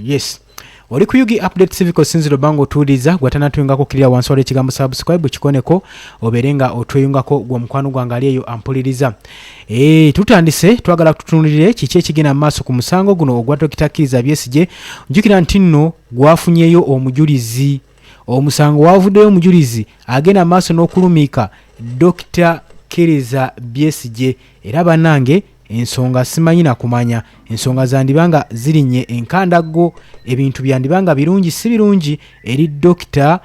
Yes. Oli ku Yugi Update Civic Sinziro bango tuliza gwatana tuyungako kirira wansi wale kigambo subscribe kikoneko oberenga otweyungako gwa mukwano gwangalieyo ampuliriza. Tutandise twagala tutunulire kiki ekigenda maaso ku musango guno ogwa Dr. Kizza Besigye. Njukira nti nno gwafunyeyo omujulizi. Omusango wavuddeyo omujulizi agenda maaso n'okulumika Dr. Kizza Besigye era bannange ensonga simanyi na kumanya ensonga zandibanga zirinnye enkandago ebintu byandibanga birungi si birungi eri Dr.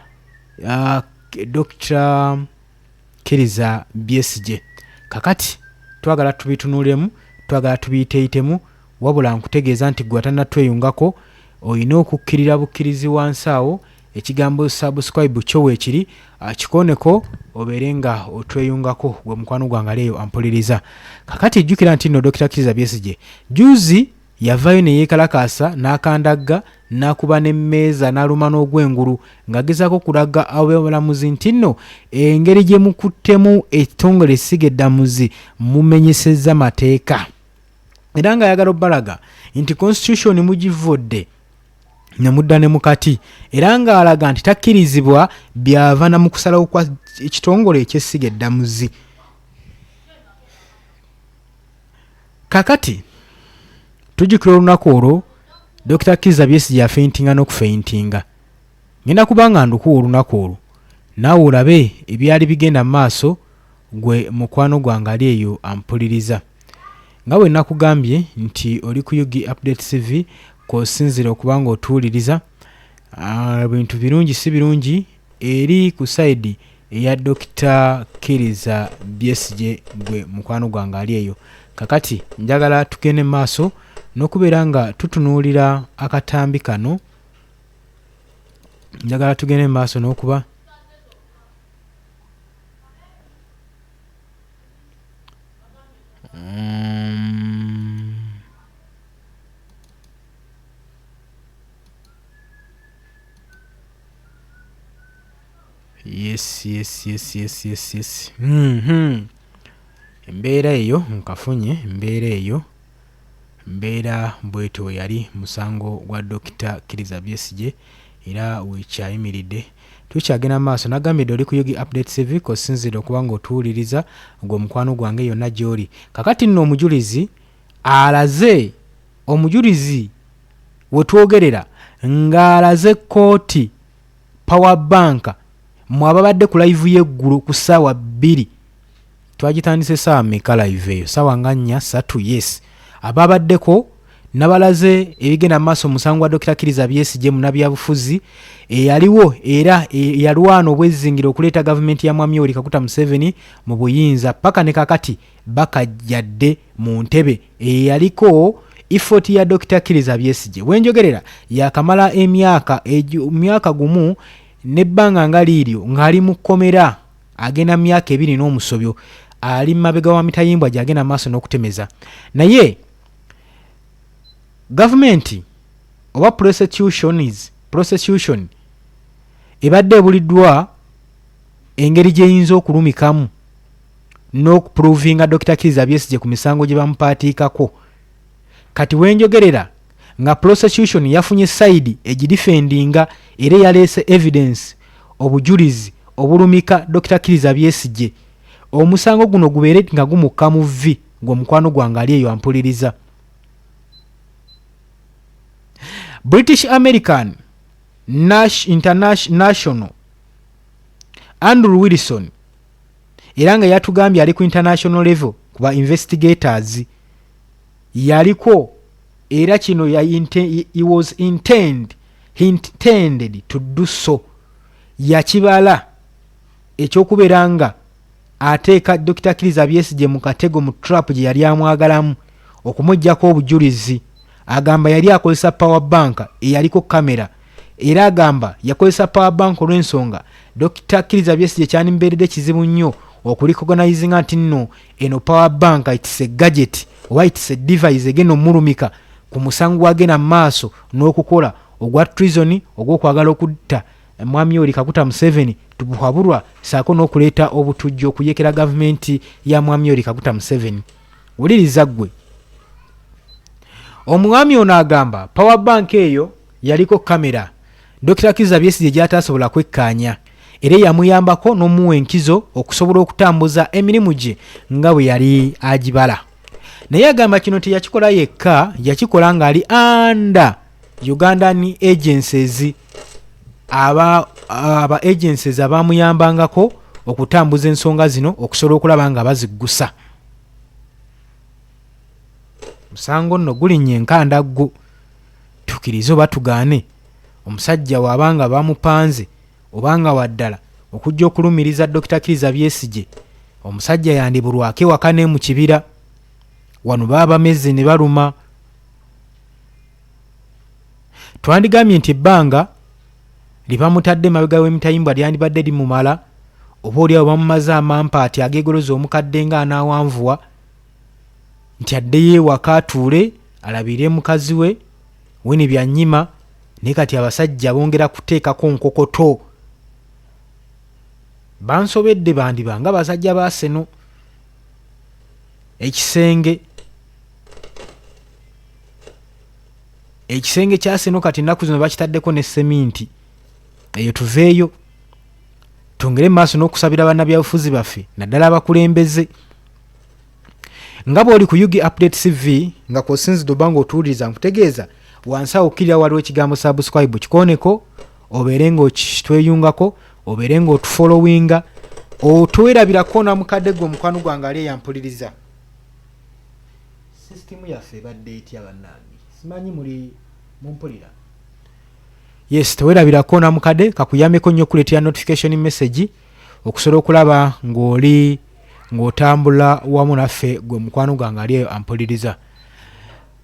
Kizza Besigye. Kakati twagala tubitunulemu twagala tubiyiteeyitemu wabula nkutegeeza nti gwatana tweyungako oyina okukkirira bukkirizi wansi awo ekigambo subscribe kyo weekiri kikoneko oberenga otweyungako gwe mukwano gwangaleyo ampuliriza. Kakati jjukira nti no Dr. Kizza Besigye juzi yavayo ne yeekalakaasa n'akandagga n'akuba n'emmeeza n'aluma n'ogwengulu ng'agezaako kulaga abalamuzi nti nno engeri gye mukuttemu ekitongole essiga eddamuzi mumenyesezza mateeka era ng'ayagala obbalaga nti constitution mugivvodde ne mudda ne mukati era ng'alaga nti takkirizibwa byava na mu kusalawo kwa ekitongole eky'essiga eddamuzi. Kakati tujjukira olunaku olwo Dr. Kizza Besigye yafeintinga n'okufeintinga. Ngenda kubanga ndukuwa olunaku olwo naawe olabe ebyali bigenda mu maaso gwe mukwano gwangali eyo ampuliriza. Nga bwe nakugambye nti oli ku Yugi Update TV kosinzira okubanga otuwuliriza bintu birungi si birungi eri ku side eya Dr. Kizza Besigye gwe mukwano gwangali eyo. Kakati njagala tugende maaso n'okubeera nga tutunuulira akatambi kano. Njagala tugende maaso n'okuba yes. Embeera eyo nkafunye embeera bweto yali musango gwa Dr. Kizza Besigye era wekyayimiridde. Tukyagenda maaso nagambye oli ku Yugi Update TV kosinzira okubanga otuwuliriza gwe mukwano gwange yonna gy'oli. Kakati nno omujulizi alaze omujulizi wetwogerera ng'alaze kooti Power Bank mwababadde ku live y'eggulu ku ssaawa 2 twagitandise ssaawa meka live eyo ssaawa nga 4-3 yes ababaddeko nabalaze ebigenda maaso musango wa Dr. Kizza Besigye munabyabufuzi eyaliwo era yalwana obwezingira okuleeta gavumenti ya Mwami Yoweri Kaguta Museveni mu buyinza paka ne kakati bakajjadde mu ntebe eyaliko effort ya Dr. Kizza Besigye wenjogerera yakamala emyaka gumu nebbanga nga liiryo ng'ali mu kkomera agenda myaka 2 n'omusobyo ali mabega wa mitayimbwa gyagenda maaso n'okutemeza naye government oba prosecution ebadde ebuliddwa engeri gyeyinza okulumikamu n'okuprovinga Dr. Kizza Besigye ku misango gye bamupaatiikako. Kati wenjogerera nga prosecution yafunye side egidifendinga era yaleese evidence obujulizi obulumika Dr. Kizza Besigye omusango guno gubeere nga gumukka mu vvi gwe mukwano gwangali eyo ampuliriza. British American International Andrew Wilson era nga yatugambye ali ku international level kuba investigators yaliko era kino he was intended to do so yakibala ekyokubeera nga ateeka Dr. Kizza Besigye mu katego mu trap gye yali amwagalamu okumuggyako obujulizi. Agamba yali akozesa Power Bank eyaliko kamera era agamba yakozesa Power Bank olw'ensonga Dr. Kizza Besigye kyani mbeeredde kizibu nnyo okurecognizinga nti nno eno Power Bank it's a gadget oba it's a device egenda omulumika ku musango agenda maaso n'okukola ogwa treason ogw'okwagala okutta Mwami Yoweri Kaguta Museveni tubuhabulwa saako n'okuleeta obutujjo okuyekera gavumenti ya Mwami Yoweri Kaguta Museveni. Wuliriza ggwe omwami ono agamba Power Bank eyo yaliko kamera Dr. Kizza Besigye gy'atasobola kwekkaanya era yamuyambako n'omuwa enkizo okusobola okutambuza emirimu gye nga bwe yali agibala. Naye agamba kino teyakikola yekka, yakikola ng'ali under Ugandan agencies, aba agencies abamuyambangako okutambuza ensonga zino okusobola okulaba nga baziggusa. Musango nno gulinnye enkandaggo. Tukirize oba tugaane omusajja wabanga bamupanze obanga waddala okujja okulumiriza Dr. Kizza Besigye, omusajja yandibulwake wakane mu kibira wano baba meze ne baluma. Twandigambye nti ebbanga libamutadde mabega w'emitayimbwa lyandibadde limumala, oba oliawo bamumaze amampaati ageegoloza omukadde nga anaawanvuwa nti addeyo ewaka atuule alabire mukazi we Winnie Byanyima. Naye kati abasajja bongera kuteekako nkokoto. Bansobedde bandibanga basajja ba Seno. Ekisenge kya Seno kati nnaku zino bakitaddeko ne seminti. Eyo tuveeyo tongere maaso n'okusabira bannabyabufuzi baffe naddala abakulembeze. Nga bw'oli ku Yugi Update TV nga kw'osinzidde obanga otuwuliriza nkutegeeza wansi awo okkirira waliwo ekigambo subscribe kikooneko obeere ng'okitweyungako, obeere ng'otufollowinga, otwerabirako na mukadde gwe omukwano gwange ali eyampuliriza. Sisitimu yaffe ebadde etya bannange? Simanyi muli mumpulira? Yes, tewerabirako na mukadde kakuyambeko nnyo okuleetera notification message okusobola okulaba ng'otambula wamu naffe gwe mukwano gwange ali eyo ampuliriza.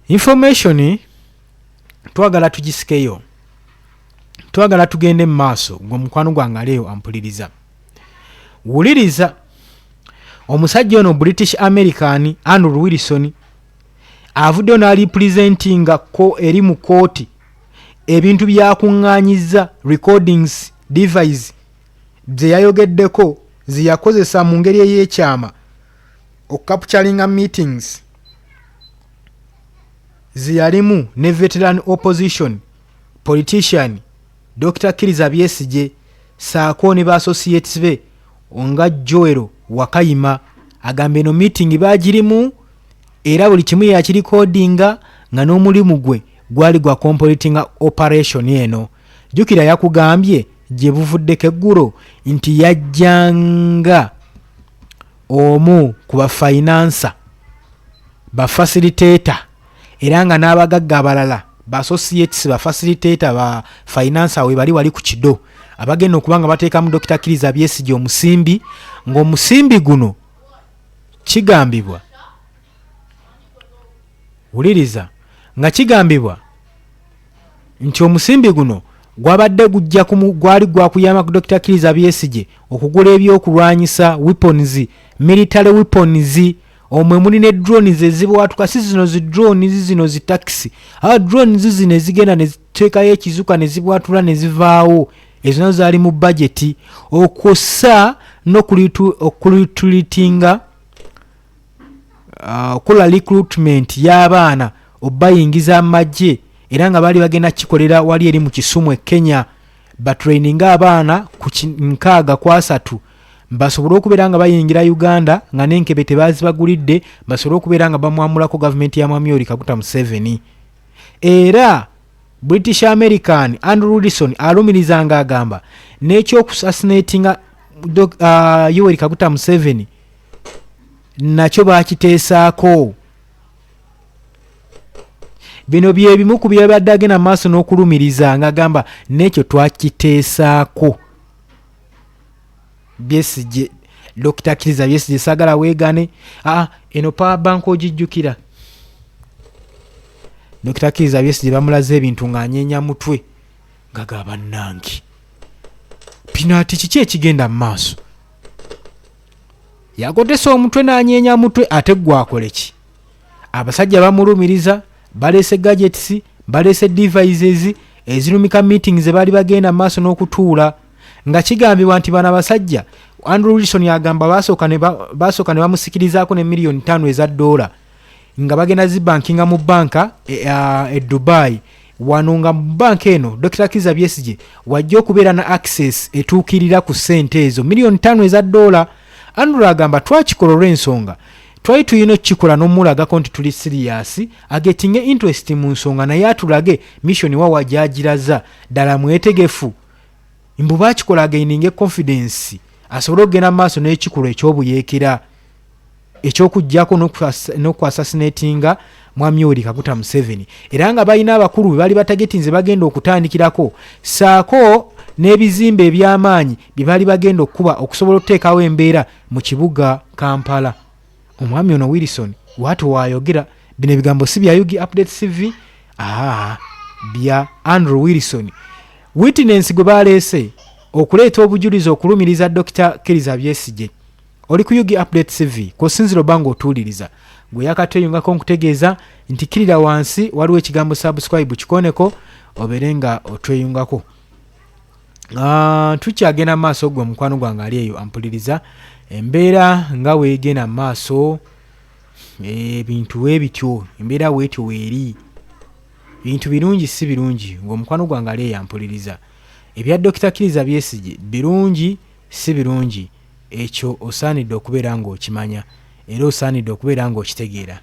Information twagala tugisikeyo, twagala tugende mu maaso gwe mukwano gwange ali eyo ampuliriza. Wuliriza omusajja ono British American Andrew Wilson avuddeyo n'alipresentinga ko eri mu kooti ebintu byakuŋŋaanyiza recordings device ze yayogeddeko ze yakozesa mu ngeri ey'ekyama okukapturinga meetings ze yalimu ne veteran opposition politician Dr. Kizza Besigye saako ne ba-associates be onga Joel Wakayima. Agamba eno meeting baagirimu era buli kimu yakirikodinga nga n'omulimu gwe gwali gwa completing operation eno. Jjukira yakugambye gye buvuddeko eggulo nti yajjanga omu ku bafinansa bafacilitator era nga n'abagagga abalala ba-associates bafacilitator ba finance we bali ku kido abagenda okuba nga bateekamu Dr. Kizza Besigye omusimbi, ng'omusimbi guno kigambibwa, wuliriza, nga kigambibwa nti omusimbi guno gwabadde gwali gwakuyamba ku Dr. Kizza Besigye okugula ebyokulwanyisa weapons, military weapons. Omwe muli ne drones ezibwatuka, si zino zi drones zino zi taxi. Drones zino ezigenda ne ziteekayo ekizuka ne zibwatula ne zivaawo, ezo nazo zaali mu budget. Okussa n'okulitulitinga okola recruitment y'abaana obayingiza amagye era nga baali bagenda kikolera wali eri mu Kisumu Kenya, batraininga abaana ku 6 basobole okubeera nga bayingira Uganda nga n'enkebe tebazibagulidde, basobole okubeera nga bamwamulako gavumenti ya Mwami Yoweri Kaguta Museveni. Era British American Andrew Wilson alumirizanga agamba n'ekyokusasinatinga Yoweri Kaguta Museveni nakyo bakiteesaako. Bino bye bimu ku byabadde agenda maaso n'okulumiriza ng'agamba n'ekyo twakiteesaako. Besigye, Dr. Kizza Besigye sagala weegane. Eno power bank ogijjukira. Dr. Kizza Besigye bamulaze ebintu ng'anyeenya mutwe nga bannange. Pinati kiki ekigenda mu maaso? Yagotesa omutwe n'anyeenya mutwe ate gwakole ki? Abasajja bamulumiriza, baleese gadgets, baleese devices ezirumika meetings ze baali bagenda maaso n'okutuula. Nga kigambibwa nti bana basajja Andrew Wilson yagamba basooka ne bamusikirizaako ne $5 million nga bagenda zibankinga mu banka e Dubai wano nga mu bank eno Dr. Kizza Besigye wajja okubeera na access etuukirira ku ssente ezo $5,000,000 eza dola. Andrew agamba twakikola olw'ensonga twali tulina okukikola n'omulagako nti tuli serious agetinge interest mu nsonga naye atulage mission wawa gyagiraza ddala mwetegefu mbu bakikola againinge confidence asobole okugenda maaso n'ekikolwa ekyobuyeekera ekyokujjako n'okuassassinatinga mwami Yoweri Kaguta Museveni era nga balina abakulu bali batagetinze bagenda okutandikirako saako n'ebizimbe eby'amaanyi bye bali bagenda okuba okusobola okuteekawo embeera mu kibuga Kampala. Omwami ono Wilson watu wayogera bino ebigambo si bya Yugi Update TV bya Andrew Wilson witness gwe baleese okuleeta obujulizi okulumiriza Dr. Kizza Besigye. Oli ku Yugi Update TV ko sinziro bango otuliriza gwe yakateyungako nkutegeeza nti kirira wansi waliwo ekigambo subscribe kikoneko oberenga otweyungako. Tukyagenda maaso gwe mukwano gwange ali eyo ampuliriza embeera nga weegenda maaso ebintu webityo embeera weetyo weeri bintu birungi si birungi ng'omukwano gwange ali eyo ampuliriza ebya Dr. Kizza Besigye birungi si birungi ekyo osaanidde okubeera ng'okimanya era osaanidde okubeera ng'okitegeera.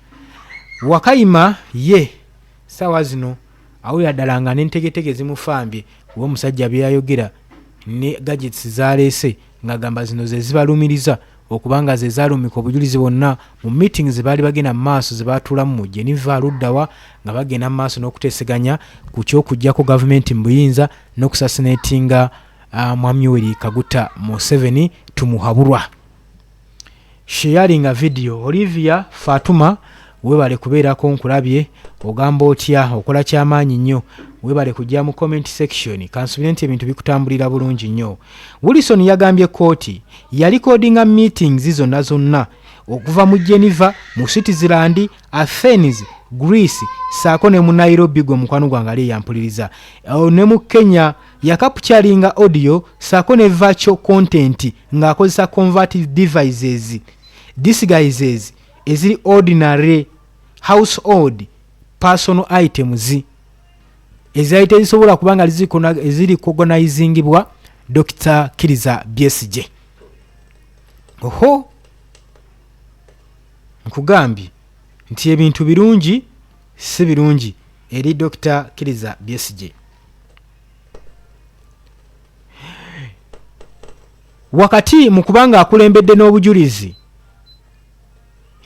Wakayima ye ssaawa zino awulira ddala nga n'entegetege zimufambye kuba omusajja byeyayogera ne gadgets zaleese ng'agamba zino ze zibalumiriza okubanga ze zaalumika obujulizi bwonna mu meetings ze baali bagenda mu maaso ze baatuulamu mu Geneva aluddawa nga bagenda mu maaso n'okuteeseganya ku ky'okuggyako gavumenti mu buyinza n'okusassinatinga mwami Yoweri Kaguta Museveni tumuhabulwa. Sharing a video Olivia Fatuma webale kubeerako nkulabye ogamba otya okola kyamaanyi nnyo webale kujja mu comment section kansubire nti ebintu bikutambulira bulungi nnyo. Wilson yagambye kooti yali codinga meetings zonna okuva mu Geneva mu Switzerland Athens Greece saako ne mu Nairobi gwe mukwano gwange ali yampuliriza ne mu Kenya yakapchalinga audio saako ne virtual content ng'akozesa converted devices disguises eziri ordinary household personal items ezaite zisobola kubanga eziri cognizingibwa Dr. Kizza Besigye. Oho nkugambye nti ebintu birungi si birungi eri Dr. Kizza Besigye. Wakati mu kubanga akulembedde n'obujulizi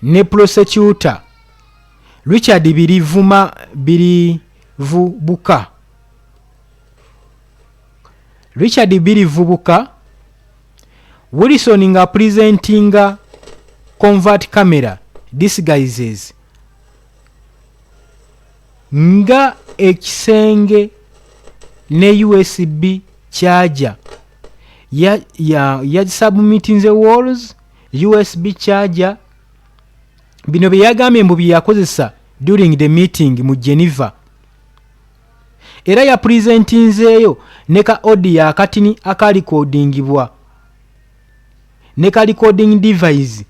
ne prosecutor Richard Birivubuka Wilson nga presentinga convert camera disguises nga ekisenge ne USB charger ya submitting the walls USB charger bino byagambye mbu byakozesa during the meeting mu Geneva era ya presentinzeeyo ne ka audio akatini akalikodingibwa ne ka recording device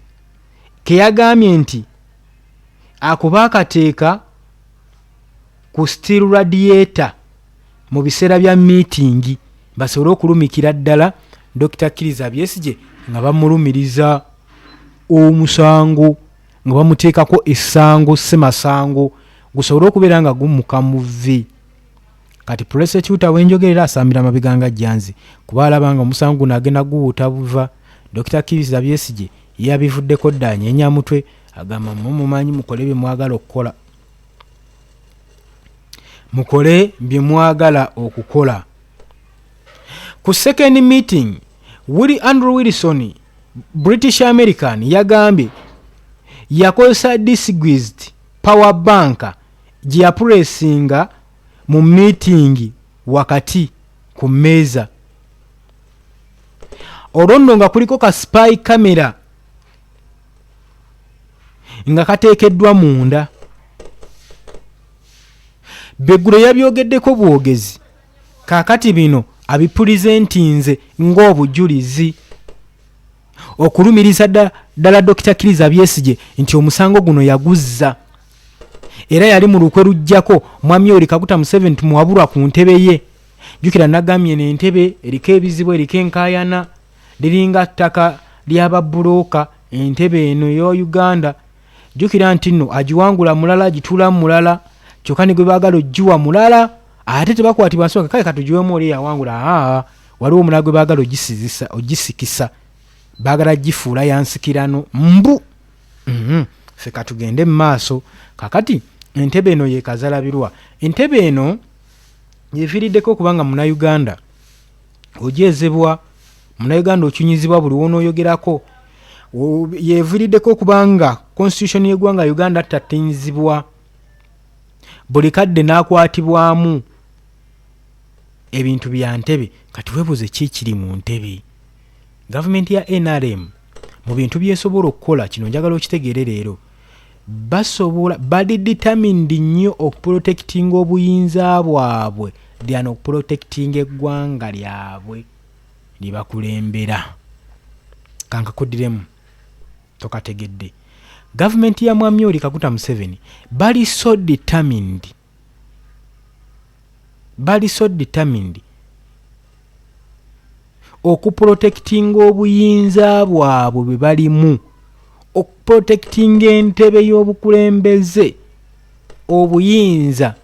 ke yagambye nti akuba akateeka ku steel radiator mu biseera bya meeting basobole okulumikira ddala Dr. Kizza Besigye nga bamulumiriza omusango nga bamuteekako essango semasango gusobole okubeera nga gumuka muvi. Kati prosecutor wenjogerera asambira mabiganga jjanzi kuba alabanga omusango guno agenda guwuuta buva. Dr. Kizza Besigye yabivuddeko ddaanya enyamutwe agamba mumanyi mukole bye mwagala okukola mukole bye mwagala okukola. Ku second meeting Andrew Wilson British American yagambye yakozesa disguised power bank gyapuresinga mu meeting wakati ku mmeeza olwondo nga kuliko ka spy camera nga kateekeddwa munda. Beggulo yabyogeddeko bwogezi kaakati bino abipulizentinze ng'obujulizi okulumiriza ddala Dr. Kizza Besigye nti omusango guno yaguzza era yali mu lukwe lujjako mwami Yoweri Kaguta Museveni tumuwabulwa ku ntebe ye. Jukira nagambye n'entebe eriko ebizibu eriko enkaayana liringa ttaka ly'ababulooka. Entebe eno yo Uganda jukira nti nno agiwangula mulala agituulamu mulala kyokka ne gwe baagala oggiwa mulala ate tebakwatibwa nsonga kale katugiwemu oli yawangula waliwo omulala gwe baagala ogisikisa baagala gifuula yansikirano mbu ffe katugende mu maaso kakati entebe eno yekazalabirwa. Entebe eno yeviiriddeko okubanga Munnayuganda ojeezebwa, Munnayuganda okinyizibwa buli wonooyogerako, yeviiriddeko okubanga constitution y'eggwanga Uganda tatinzibwa, buli kadde n'akwatibwamu ebintu bya ntebe. Kati weebuuze ki kiri mu ntebe? Gavumenti ya NRM mu bintu byesobola okukola kino njagala okitegeere leero, basobola bali determined nnyo okuprotectinga obuyinza bwabwe lyano okuprotectinga eggwanga lyabwe libakulembera. Kankakudiremu tokategedde. Gavumenti ya mwami Yoweri Kaguta Museveni bali so determined okuprotectinga obuyinza bwabwe bwe balimu, okuprotectinga entebe y'obukulembeze obuyinza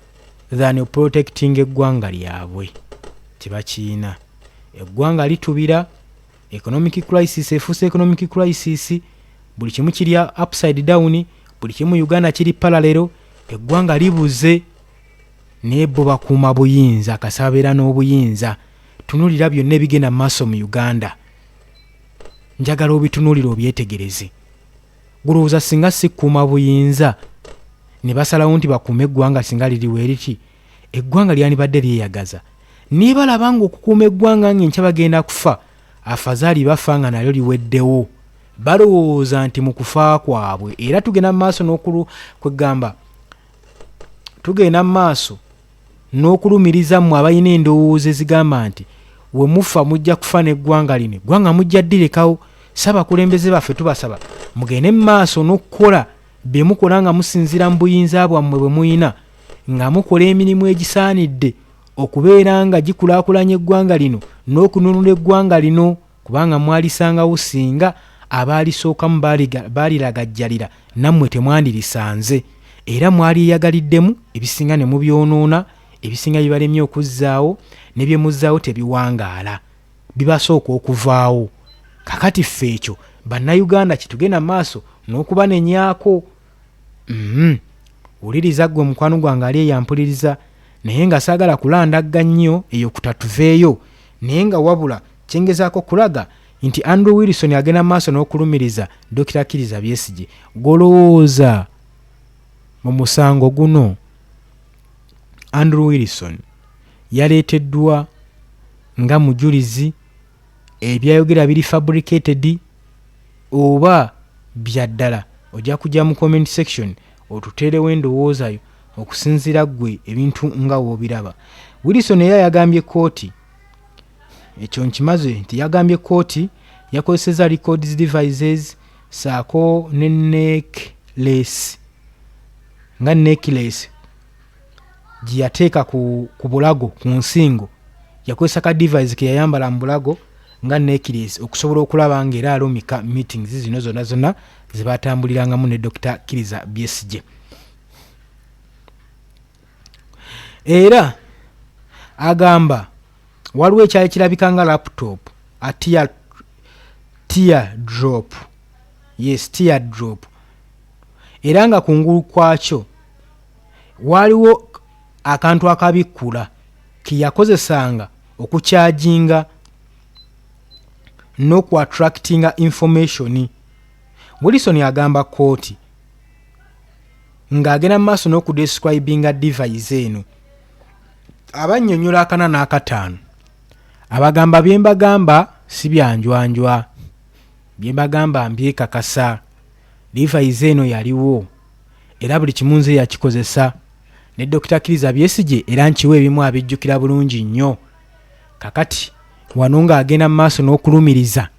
than okuprotectinga eggwanga lyabwe. Tebakiina. Eggwanga litubira, economic crisis efuuse economic crisis, buli kimu kiri upside down, buli kimu Uganda kiri parallel, eggwanga libuze naye bo bakuuma buyinza, akasabeera n'obuyinza. Tunulira byonna ebigenda mu maaso mu Uganda, njagala obitunulira obyetegereze. Gulowooza singa sikuuma buyinza ne basalawo nti bakuume eggwanga singa liriwo eriti, eggwanga lyandibadde lyeyagaza. Niba balaba nga okukuuma eggwanga ng'enkya bagenda kufa, afazaali bafa nga nalyo liweddewo. Balowooza nti mu kufa kwabwe, era tugenda mu maaso kwegamba tugenda mu maaso n'okulumiriza mmwe abalina endowooza ezigamba nti we mufa mujja kufa n'eggwanga lino, eggwanga mujja ddirekawo. Ssabakulembeze baffe tubasaba mugende mu maaso n'okukola bye mukola nga musinziira mu buyinza bwammwe bwe muyina, nga mukola emirimu egisaanidde okubeera nga gikulaakulanya eggwanga lino n'okununula eggwanga lino, kubanga mwalisangawo singa abaalisookamu baaliragajjalira nammwe temwandirisanze, era mwaliyagaliddemu ebisinga ne mubyonoona, ebisinga bibalemye okuzzaawo ne bye muzzaawo tebiwangaala, bibasooka okuvaawo. Kakati ffe ekyo bannayuganda kitugenda maaso n'okubanenyaako. Wuliriza ggwe mukwano gwange ali eyampuliriza, naye nga saagala kulandagga nnyo eyo kutatuveeyo, naye nga wabula kyengezaako kulaga nti Andrew Wilson agenda maaso n'okulumiriza Dr. Kizza Besigye. Golowooza mu musango guno Andrew Wilson yaleeteddwa nga mujulizi, ebyayogera biri fabricated oba bya ddala? Ojja kujja mu comment section otuteerewo endowoozayo okusinziira ggwe ebintu nga woobiraba. Wilson era yagambye kooti, ekyo nkimaze nti yagambye kooti yakozeseza records devices saako ne necklace, nga necklace gye yateeka ku bulago ku nsingo, yakozesa ka device ke yayambala mu bulago nga necklace okusobola okulaba ng'era alumika meetings zino zonna zonna ze batambulirangamu ne Dr. Kizza Besigye. Era agamba waliwo ekyali kirabika nga laptop a tear drop, yes tear drop, era nga kungulu kwakyo waliwo akantu akabikkula kiyakozesanga okukyajinga n'okuattractinga information. Wilson agamba kooti ng'agenda mu maaso n'okudescribinga device eno, abannyonnyola 4 na 5 abagamba bye mbagamba si byanjwanjwa, bye mbagamba mbyekakasa. Device eno yaliwo era buli kimu nze yakikozesa ne Dr. Kizza Besigye, era nkiwe ebimu abijjukira bulungi nnyo. Kakati wano ng'agenda mu maaso n'okulumiriza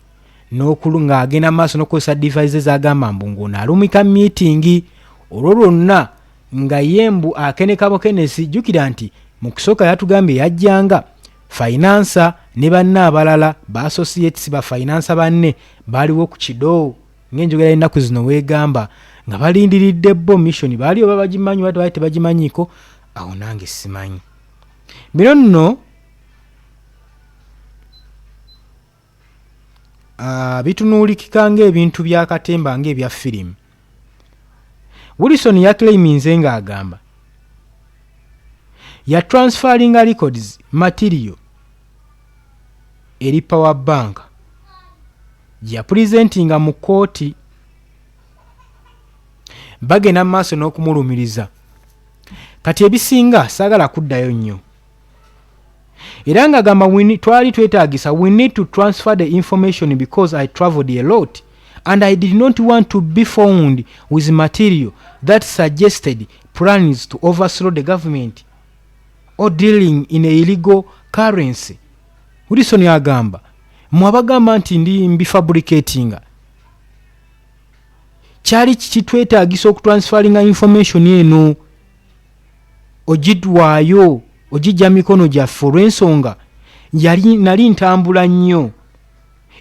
ng'agenda mu maaso n'okukozesa devices agamba mbu ng'ono alumika meeting, olwo lwonna nga yembu akenekabo kenesi jukira nti mu kusooka yatugambye yajjanga finance ne banne abalala ba associates ba finance banne baliwo ku kido ng'enjogera y'ennaku zino weegamba nga balindiridde bo mission baali oba bagimanyi oba tebagimanyiko awo nange simanyi bino nno bitunuulikika ng'ebintu bya katemba ng'ebya firimu. Wilson yaclaiminze ng'agamba ya transferringa records material eri Power Bank ya presentinga mu kooti bagenda mu maaso n'okumulumiriza kati ebisinga saagala kuddayo nnyo era ng'agamba twali twetaagisa we need to transfer the information because I travelled a lot and I did not want to be found with material that suggested plans to overthrow the government or dealing in a illegal currency. Wilson yagamba mwabagamba nti ndi mbifabricatinga kyali kitwetaagisa okutransferinga information eno ogidwayo ogijja mikono gyaffe olw'ensonga nali ntambula nnyo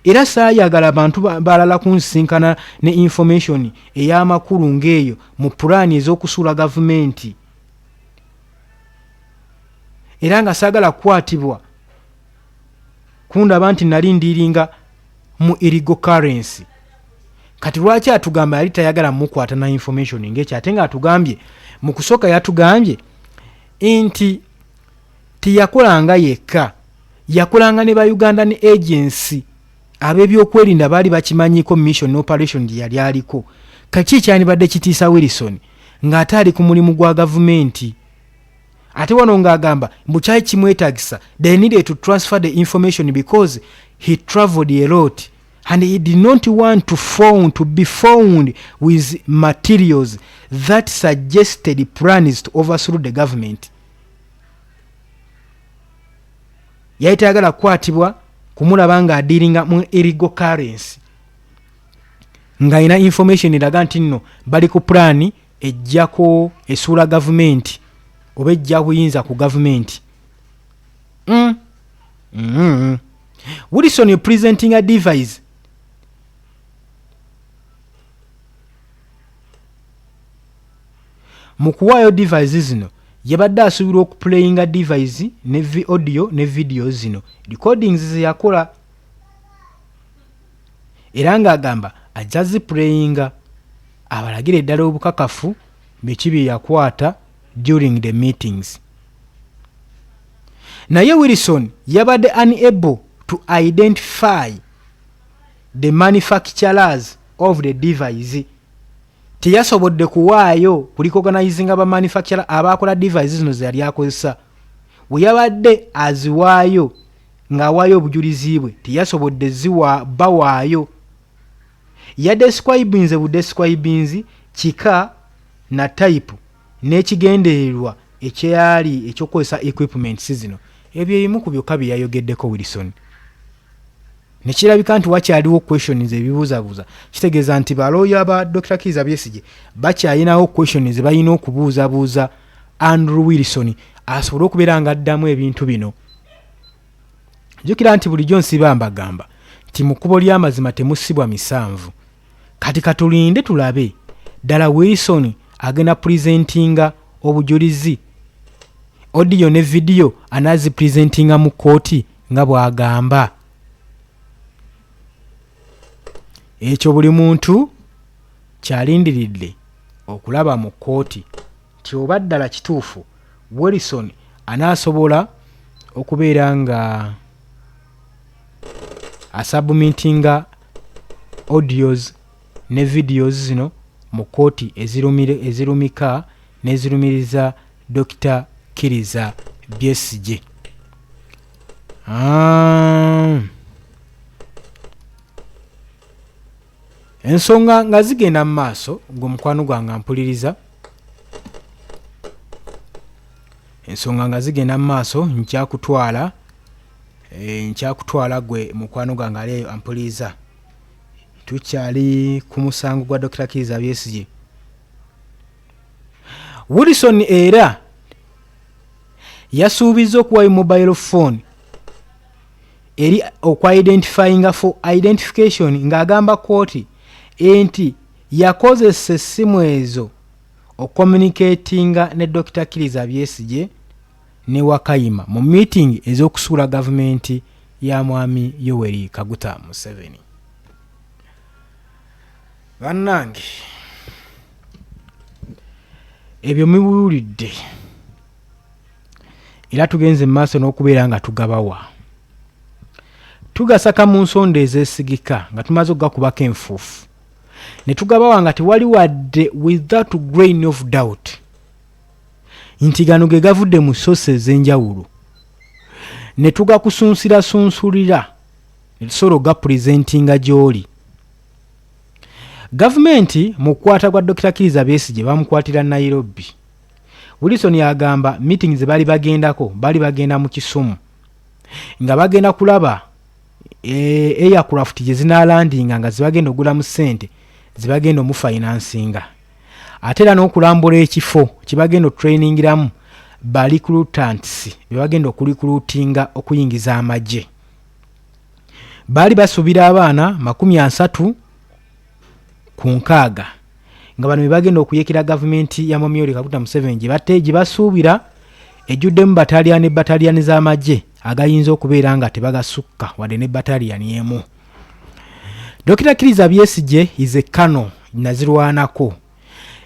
era saayagala abantu balala kunsinkana ne information ey'amakulu ng'eyo mu pulaani ez'okusuula gavumenti era nga saagala kukwatibwa kundaba nti nali ndiringa mu illegal currency. Kati lwaki atugamba yali tayagala mukwata na information ng'ekyo ate nga atugambye mu kusooka yatugambye nti tiyakolanga yekka yakolanga ne ba Ugandan agency ab'ebyokwerinda baali bakimanyiko mission operation gye yali aliko. Kaki kyanibadde kitiisa Wilson ng'ate ali ku mulimu gwa gavumenti ate wano ng'agamba mbukyali kimwetaagisa they needed to transfer the information because he travelled a lot and he did not want to be found with materials that suggested plans to overthrow the government. Yayitagala kukwatibwa kumulaba nga adiringa mu illegal currency nga ina information eraga nti nno bali ku plani ejjako esuula gavumenti oba ejja kuyinza ku gavumenti. Wilson presenting a device mu kuwaayo device zino yabadde asuubirwa okuplayinga device ne audio ne video zino recordings ze yakola era ng'agamba ajja ziplayinga abalagira eddala obukakafu biki bye yakwata during the meetings. Naye Wilson yabadde unable to identify the manufacturers of the device. Teyasobodde kuwaayo kulicognizinga ba manufacturer abakola device zino ze yali akozesa. We yabadde aziwaayo ng'awaayo obujulizi bwe teyasobodde bawaayo. Yadescribinze budescribinzi kika na type n'ekigendererwa ekyali ekyokozesa equipment zino. Ebyo ebimu ku byokka bye yayogeddeko Wilson. Nekirabika nti wakyaliwo questions ebibuuzabuuza kitegeeza nti balooya ba Dr. Kizza Besigye bakyayinawo questions balina okubuuzabuuza Andrew Wilson asobole okubeera nga addamu ebintu bino. Jjukira nti bulijjo nsiba mbagamba nti mu kkubo ly'amazima temusibwa misanvu. Kati katulinde tulabe ddala Wilson agenda presentinga obujulizi audio ne video anazi presentinga mu kooti nga bw'agamba. Ekyo buli muntu kyalindiridde okulaba mu kooti nti oba ddala kituufu Wilson anaasobola okubeera nga asubmittinga audios ne videos zino mu kooti ezirumika n'ezirumiriza Dr. Kizza Besigye. Ensonga nga zigenda mu maaso ng'omukwano gwange ampuliriza. Ensonga nga zigenda mu maaso nkyakutwala gwe mukwano gwange ali ampuliriza. Tukyali ku musango gwa Dr. Kizza Besigye. Wilson era yasuubiza okuwayo mobile phone eri okwa-identifyinga for identification ng'agamba kooti enti yakozesa essimu ezo ocommunicatinga ne Dr. Kizza Besigye ne Wakayima mu meeting ez'okusuula gavumenti ya mwami Yoweri Kaguta Museveni. Bannange ebyo mubiwulidde era tugenze mu maaso n'okubeera nga tugabawa tugasaka mu nsonda ezeesigika nga tumaze okugakubako enfuufu ne tugabawa nga tewali wadde without grain of doubt nti gano ge gavudde mu sources ez'enjawulo ne tugakusunsulira ne tusobola ogapurezentinga gy'oli. Gavumenti mu kukwata kwa Dr. Kizza Besigye bamukwatira Nairobi. Wilson yagamba meeting ze bali bagenda mu Kisumu nga bagenda kulaba aircraft gye zinaalandinga nga zibagenda ogula mu ssente zibagenda omufinansinga ate era n'okulambula ekifo kibagenda otrainingiramu ba recruitants bebagenda okulikulutinga okuyingiza amagye. Baali basuubira abaana 36 nga bano bagenda okuyekera gavumenti ya Mwami Yoweri Kaguta Museveni gye basuubira ejjuddemu bataliyani z'amagye agayinza okubeera nga tebagasukka wadde ne bataliyani emu. Dr. Kizza Besigye is Kano nazirwanako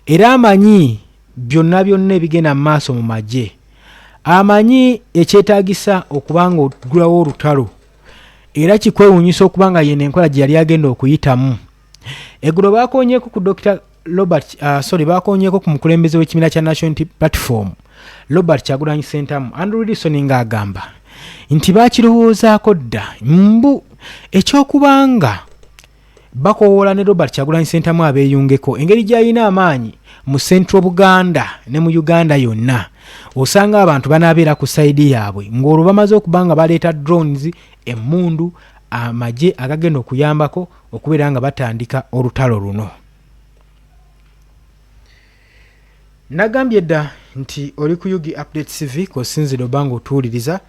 era amanyi byonna ebigenda mu maaso mu magye, amanyi ekyetaagisa okubanga ogulawo olutalo era kikwewuunyisa okubanga yena enkola gye yali agenda okuyitamu. Eggulo baakonyeeko ku Dr. baakonyeeko ku mukulembeze w'ekibiina kya National Unity Platform Robert Kyagulanyi Ssentamu Andrew Wilson ng'agamba nti baakirowoozaako dda mbu ekyokubanga bakowoola ne Robert Kyagulanyi Ssentamu abeeyungeko engeri gy'alina amaanyi mu Central Buganda ne mu Uganda yonna osanga abantu banaabeera ku sayidi yaabwe ng'olwo bamaze okubanga baleeta drones emmundu amagye agagenda okuyambako okubeera nga batandika olutalo luno. Nagambye dda nti oli ku Yugi Update TV kosinzira obanga otuwuliriza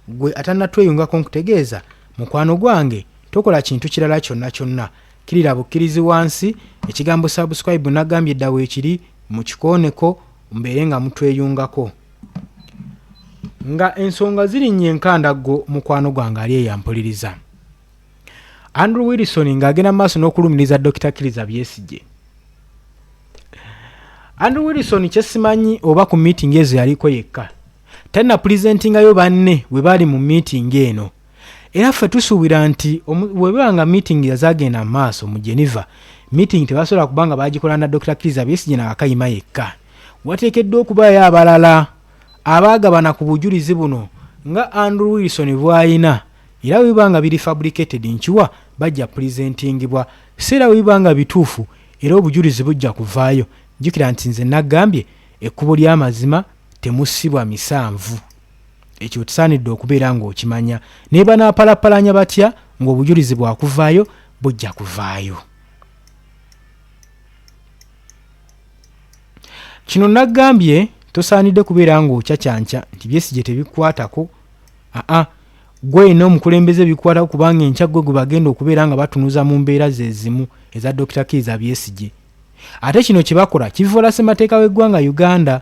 gwe atannatweyungako nkutegeeza mukwano gwange tokola kintu kirala kyonna kirira bukkirizi wansi ekigambo subscribe nagambye dda weekiri mu kikooneko mbeere nga mutweyungako nga ensonga zirinnye enkandaggo mukwano gwange ali eyampuliriza. Andrew Wilson ng'agenda mu maaso n'okulumiriza Dr. Kizza Besigye. Andrew Wilson kyesimanyi oba ku meeting ezo yaliko yekka tanna presentingayo banne bwe bali mu meeting eno era ffe tusuubira nti webanga meeting yazagenda mu maaso mu Geneva meeting tebasobola kubanga bagikola na Dr. Kizza Besigye na Wakayima yekka wateekeddwa okubayo abalala abaagabana ku bujulizi buno nga Andrew Wilson bw'ayina era webanga biri fabricated nkiwa bajja presentingibwa seera webanga bituufu era obujulizi bujja kuvaayo. Jjukira nti nze nagambye ekkubo ly'amazima temusibwa misanvu ekyo tusaanidde okubeera ng'okimanya naye banaapalapalanya batya ng'obujulizi bwakuvaayo bujja kuvaayo. Kino nagambye tosaanidde kubeera ng'okyacyanca nti Besigye tebikwatako gwe n'omukulembeze bikwatako kubanga enkya gwe bagenda okubeera nga batunuza mu mbeera ze zimu eza Dr. Kizza Besigye. Ate kino kye bakola kivoola ssemateeka w'eggwanga Uganda.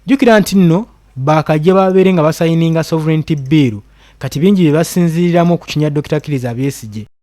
Jjukira nti nno baakajja babeere nga basayininga sovereignty bill kati bingi bye basinziiriramu okukinya Dr. Kizza Besigye.